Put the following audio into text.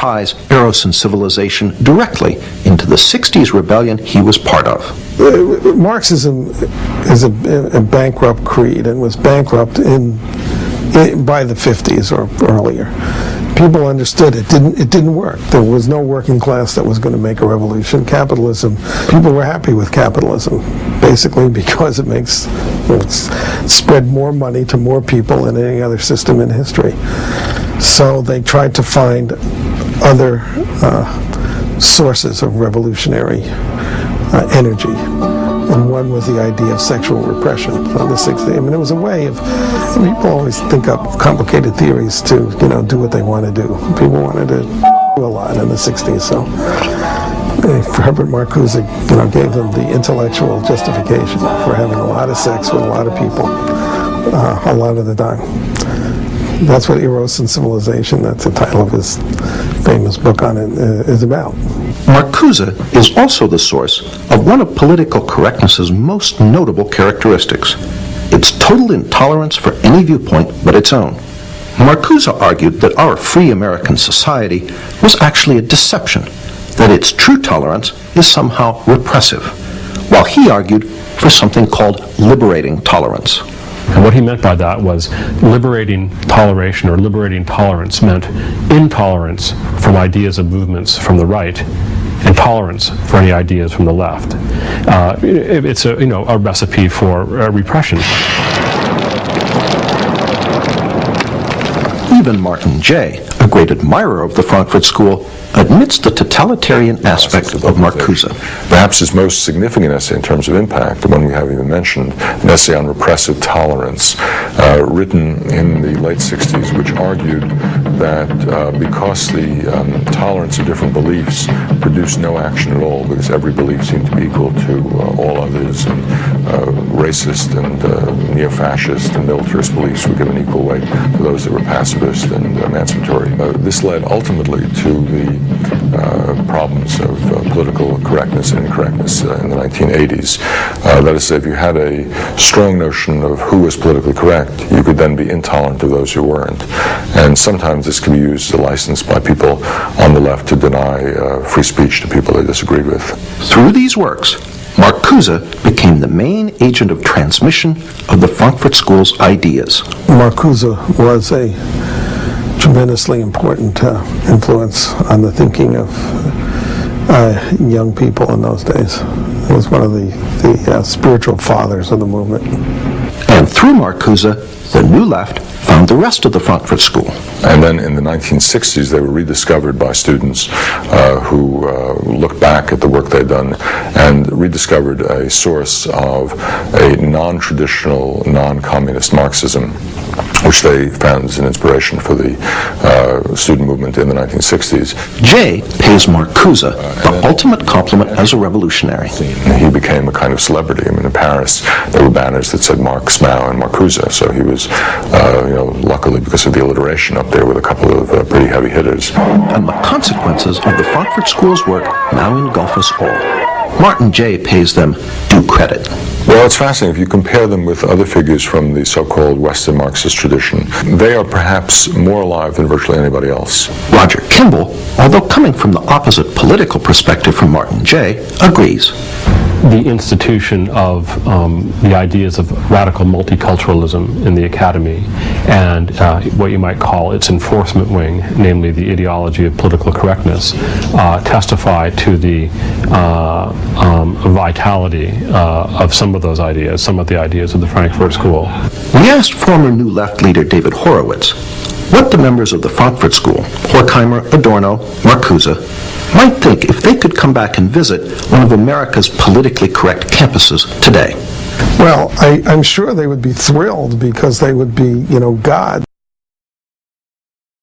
ties Eros and civilization directly into the 60s rebellion he was part of. Marxism is a bankrupt creed and was bankrupt by the 50s or earlier. People understood it didn't work. There was no working class that was going to make a revolution. Capitalism, people were happy with capitalism, basically because it spread more money to more people than any other system in history. So they tried to find other sources of revolutionary energy. And one was the idea of sexual repression on the 60s. I mean, it was a way of, people always think up complicated theories to, do what they want to do. People wanted to do a lot in the 60s, so Herbert Marcuse, gave them the intellectual justification for having a lot of sex with a lot of people a lot of the time. That's what Eros and Civilization, that's the title of his famous book on it, is about. Marcuse is also the source of one of political correctness's most notable characteristics, its total intolerance for any viewpoint but its own. Marcuse argued that our free American society was actually a deception, that its true tolerance is somehow repressive, while he argued for something called liberating tolerance. And what he meant by that was liberating toleration or liberating tolerance meant intolerance from ideas and movements from the right and tolerance for any ideas from the left. It's a recipe for repression. Even Martin Jay, a great admirer of the Frankfurt School, admits the totalitarian aspect of Marcuse. Perhaps his most significant essay in terms of impact, the one we haven't even mentioned, an essay on repressive tolerance, written in the late 60s, which argued that because the tolerance of different beliefs produced no action at all, because every belief seemed to be equal to all others, and racist and neo-fascist and militarist beliefs were given equal weight to those that were pacifist and emancipatory. This led ultimately to the problems of political correctness and incorrectness in the 1980s. That is to say, if you had a strong notion of who was politically correct, you could then be intolerant of those who weren't. And sometimes this can be used as a license by people on the left to deny free speech to people they disagreed with. Through these works, Marcuse became the main agent of transmission of the Frankfurt School's ideas. Marcuse was a tremendously important influence on the thinking of young people in those days. He was one of the spiritual fathers of the movement. And through Marcuse, the New Left found the rest of the Frankfurt School. And then in the 1960s, they were rediscovered by students who looked back at the work they'd done and rediscovered a source of a non-traditional, non-communist Marxism, which they found as an inspiration for the student movement in the 1960s. Jay pays Marcuse the ultimate compliment as a revolutionary. He became a kind of celebrity. I mean, in Paris, there were banners that said Marx, Mao, and Marcuse. So he was, luckily because of the alliteration, up there with a couple of pretty heavy hitters. And the consequences of the Frankfurt School's work now engulf us all. Martin Jay pays them due credit. Well, it's fascinating. If you compare them with other figures from the so-called Western Marxist tradition, they are perhaps more alive than virtually anybody else. Roger Kimball, although coming from the opposite political perspective from Martin Jay, agrees. The institution of the ideas of radical multiculturalism in the academy and what you might call its enforcement wing, namely the ideology of political correctness, testify to the vitality of some of those ideas, some of the ideas of the Frankfurt School. We asked former New Left leader David Horowitz what the members of the Frankfurt School, Horkheimer, Adorno, Marcuse, might think if they could come back and visit one of America's politically correct campuses today. Well, I'm sure they would be thrilled because they would be, gods.